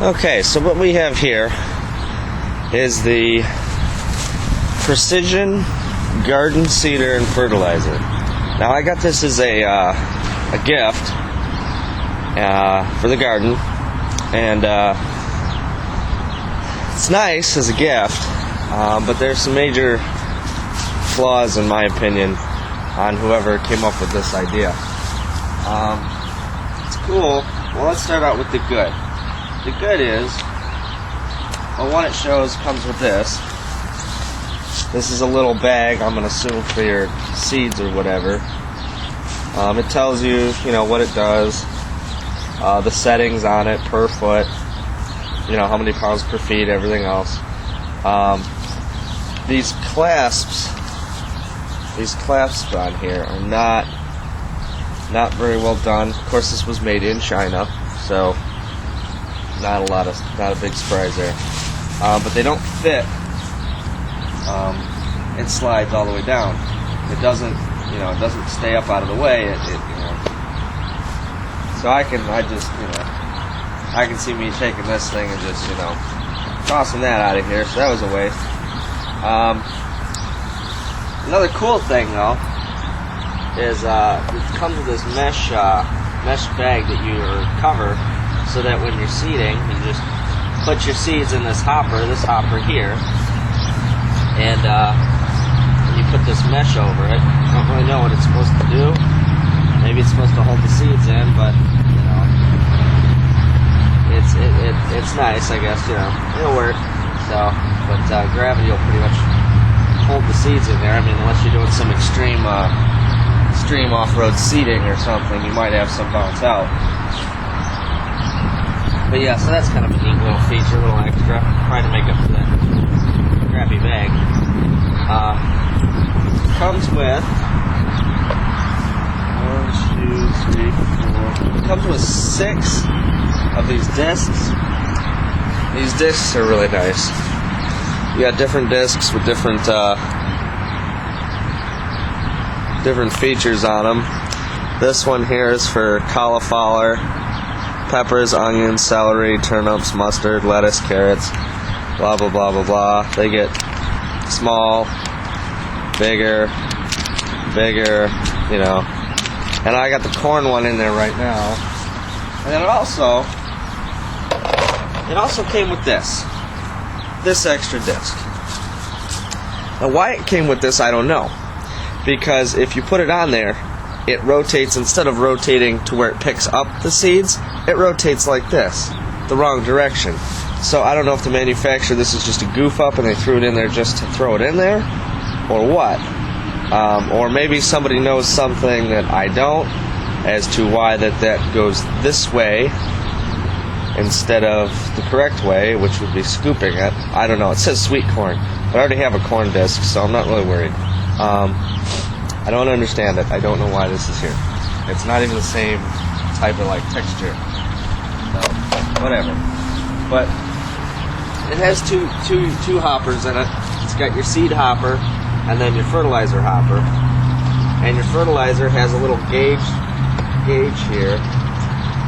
Okay, so what we have here is the Precision Garden Seeder and Fertilizer. Now I got this as a gift for the garden, and it's nice as a gift, but there's some major flaws in my opinion on whoever came up with this idea. It's cool. Well, let's start out with the good. The good is, well, one it shows comes with this. This is a little bag, I'm going to assume, for your seeds or whatever. It tells you, what it does, the settings on it per foot, how many pounds per feet, everything else. These clasps on here are not very well done. Of course, this was made in China, so not a big surprise there. But they don't fit. It slides all the way down. It doesn't stay up out of the way. So I can see me taking this thing and just, tossing that out of here. So that was a waste. Another cool thing though is it comes with this mesh bag that you cover, so that when you're seeding, you just put your seeds in this hopper here, and you put this mesh over it. I don't really know what it's supposed to do. Maybe it's supposed to hold the seeds in, but it's nice, I guess. It'll work. So, but gravity will pretty much hold the seeds in there. I mean, unless you're doing some extreme off-road seeding or something, you might have some bounce out. But yeah, so that's kind of a neat little feature, a little extra, trying to make up for that crappy bag. Comes with 6 of these discs. These discs are really nice. You got different discs with different features on them. This one here is for cauliflower, peppers, onions, celery, turnips, mustard, lettuce, carrots, blah blah blah blah blah. They get small, bigger, and I got the corn one in there right now. And then it also came with this extra disc. Now why it came with this, I don't know, because if you put it on there, it rotates. Instead of rotating to where it picks up the seeds, it rotates like this, the wrong direction. So I don't know if the manufacturer, this is just a goof up and they threw it in there just to throw it in there, or what. Or maybe somebody knows something that I don't, as to why that goes this way instead of the correct way, which would be scooping it. I don't know. It says sweet corn, but I already have a corn disc, so I'm not really worried. I don't understand it. I don't know why this is here. It's not even the same type of texture. So whatever. But it has two hoppers in it. It's got your seed hopper and then your fertilizer hopper. And your fertilizer has a little gauge here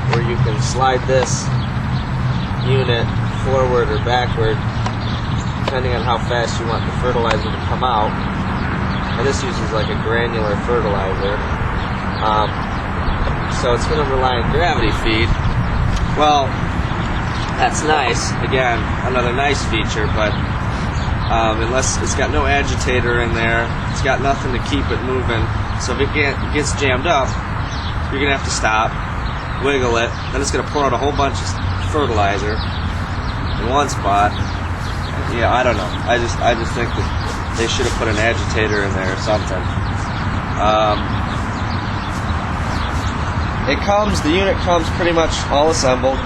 where you can slide this unit forward or backward depending on how fast you want the fertilizer to come out. And this uses a granular fertilizer. So it's going to rely on gravity feed. Well, that's nice. Again, another nice feature, but unless it's got no agitator in there, it's got nothing to keep it moving. So if it gets jammed up, you're going to have to stop, wiggle it, then it's going to pour out a whole bunch of fertilizer in one spot. Yeah, I don't know. I just think that they should have put an agitator in there or something. The unit comes pretty much all assembled.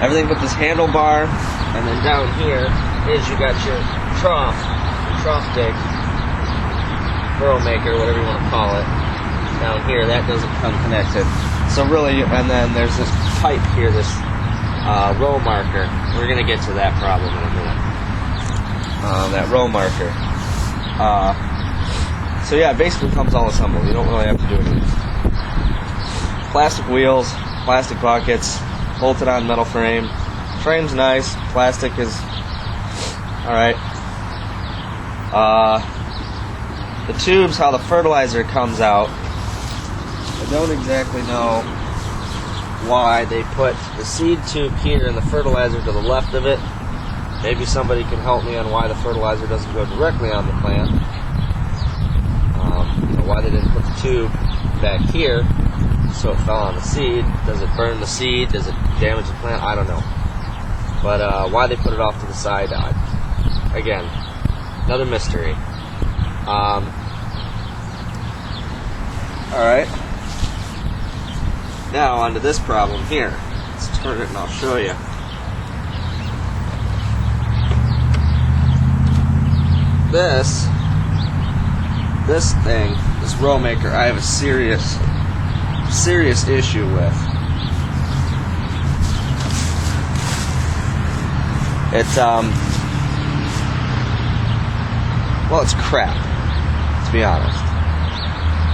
Everything but this handlebar, and then down here is you got your trough dig, burrow maker, whatever you want to call it. Down here, that doesn't come connected. So really, and then there's this pipe here, this row marker. We're going to get to that problem in a minute. That row marker. So yeah, it basically comes all assembled. You don't really have to do anything. Plastic wheels, plastic buckets, bolted on metal frame. Frame's nice, plastic is alright. The tubes, how the fertilizer comes out, I don't exactly know why they put the seed tube here and the fertilizer to the left of it. Maybe somebody can help me on why the fertilizer doesn't go directly on the plant. Why they didn't put the tube back here so it fell on the seed. Does it burn the seed? Does it damage the plant? I don't know. But why they put it off to the side, again, another mystery. Alright. Now onto this problem here. Let's turn it and I'll show you. This thing, this row maker, I have a serious issue with. It's well, it's crap, to be honest.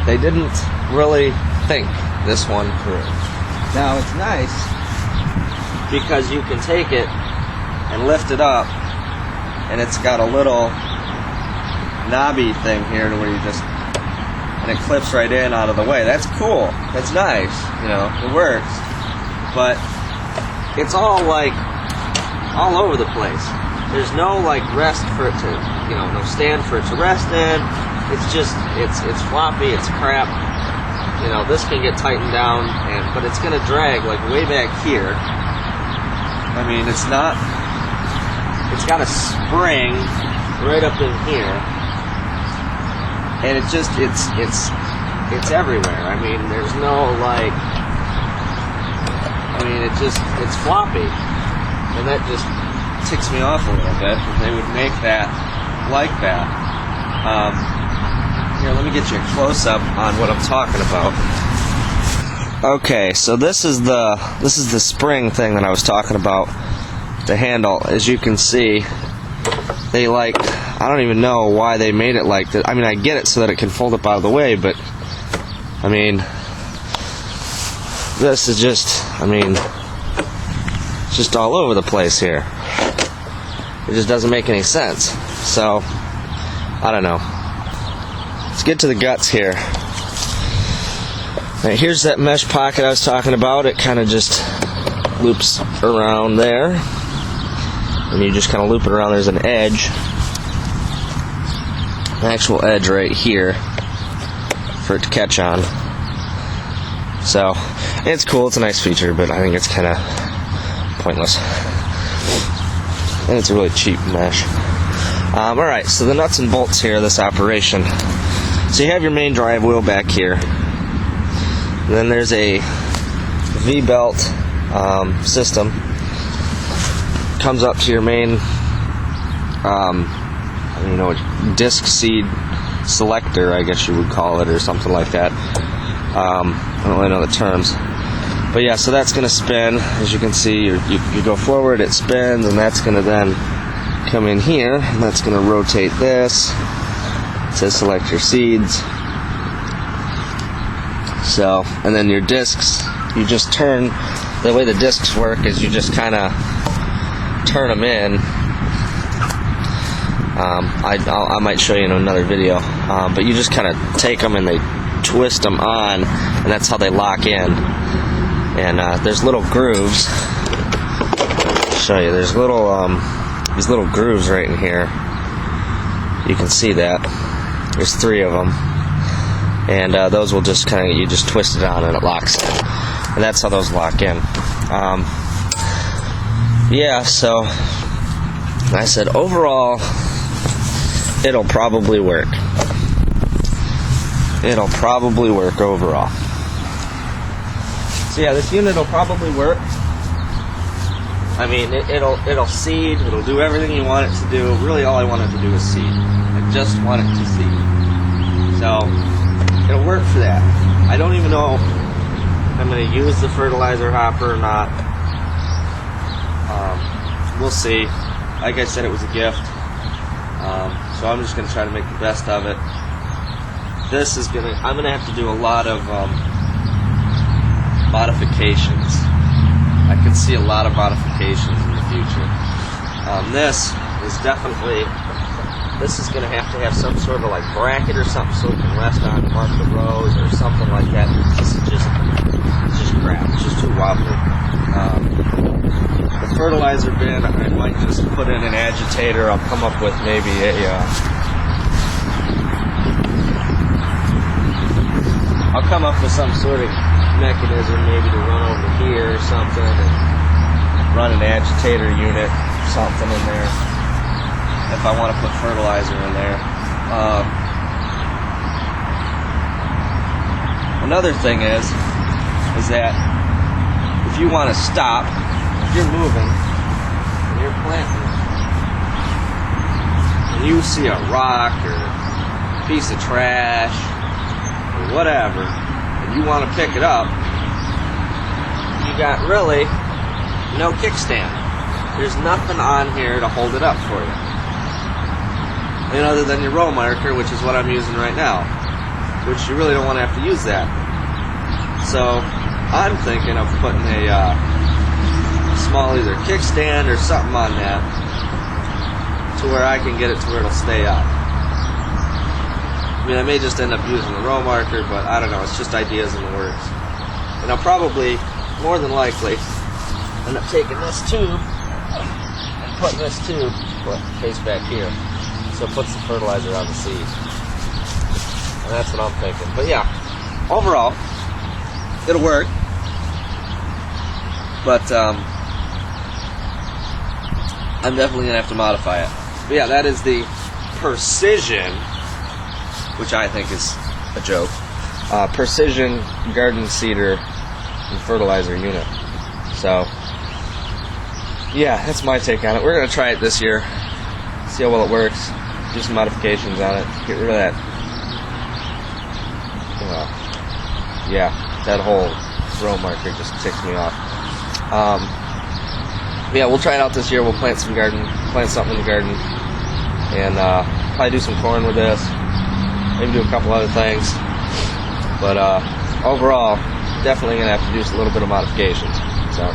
They didn't really think this one through. Now it's nice because you can take it and lift it up, and it's got a little knobby thing here to where you just, and it clips right in out of the way. That's cool. That's nice. You know, it works. But it's all like all over the place. There's no like rest for it to, you know, no stand for it to rest in. It's just, it's floppy. It's crap. You know, this can get tightened down, but it's gonna drag like way back here. I mean, it's not. It's got a spring right up in here. And it's just, it's everywhere. I mean, there's no, like, I mean, it's floppy. And that just ticks me off a little bit, that they would make that like that. Here, let me get you a close-up on what I'm talking about. Okay, so this is the spring thing that I was talking about, the handle. As you can see, they like, I don't even know why they made it like that. I mean, I get it so that it can fold up out of the way, but I mean, this is just, I mean, it's just all over the place here. It just doesn't make any sense. So, I don't know. Let's get to the guts here. Right, here's that mesh pocket I was talking about. It kind of just loops around there. And you just kind of loop it around. There's an edge. An actual edge right here for it to catch on. So, it's cool. It's a nice feature, but I think it's kind of pointless. And it's a really cheap mesh. Alright, so the nuts and bolts here of this operation. So you have your main drive wheel back here. And then there's a V-belt system. Comes up to your main disc seed selector, I guess you would call it, or something like that. I don't really know the terms. But yeah, so that's going to spin. As you can see, you go forward, it spins, and that's going to then come in here, and that's going to rotate this. It says select your seeds. So, and then your discs, you just turn, the way the discs work is you just kind of turn them in. I might show you in another video, but you just kind of take them and they twist them on, and that's how they lock in. And there's little grooves. I'll show you. There's little these little grooves right in here. You can see that. There's 3 of them, and those will just kind of, you just twist it on and it locks in, and that's how those lock in. Yeah. So I said overall, it'll probably work. It'll probably work overall. So yeah, this unit will probably work. I mean, it'll seed. It'll do everything you want it to do. Really, all I want it to do is seed. I just want it to seed. So it'll work for that. I don't even know if I'm going to use the fertilizer hopper or not. We'll see. Like I said, it was a gift. So I'm just going to try to make the best of it. I'm going to have to do a lot of modifications. I can see a lot of modifications in the future. This is definitely, this is going to have some sort of like bracket or something so it can rest on to mark the rows or something like that. This is just crap. It's just too wobbly. The fertilizer bin, I might just put in an agitator. I'll come up with maybe I'll come up with some sort of mechanism, maybe to run over here or something, and run an agitator unit or something in there if I want to put fertilizer in there. Another thing is that if you want to stop, if you're moving and you're planting, and you see a rock or a piece of trash or whatever, and you want to pick it up, you got really no kickstand. There's nothing on here to hold it up for you. I mean, other than your row marker, which is what I'm using right now, which you really don't want to have to use that. So I'm thinking of putting a small either kickstand or something on that to where I can get it to where it'll stay up. I mean, I may just end up using the row marker, but I don't know. It's just ideas in the works. And I'll probably, more than likely, end up taking this tube and putting this tube, case back here, so it puts the fertilizer on the seed. And that's what I'm thinking. But yeah, overall, it'll work. But I'm definitely going to have to modify it. But yeah, that is the Precision, which I think is a joke, Precision Garden Seeder and Fertilizer unit. So, yeah, that's my take on it. We're going to try it this year, see how well it works, do some modifications on it, get rid of that, that whole row marker just ticks me off. Yeah, we'll try it out this year. We'll plant something in the garden, and probably do some corn with this, maybe do a couple other things. But overall, definitely going to have to do a little bit of modifications. So.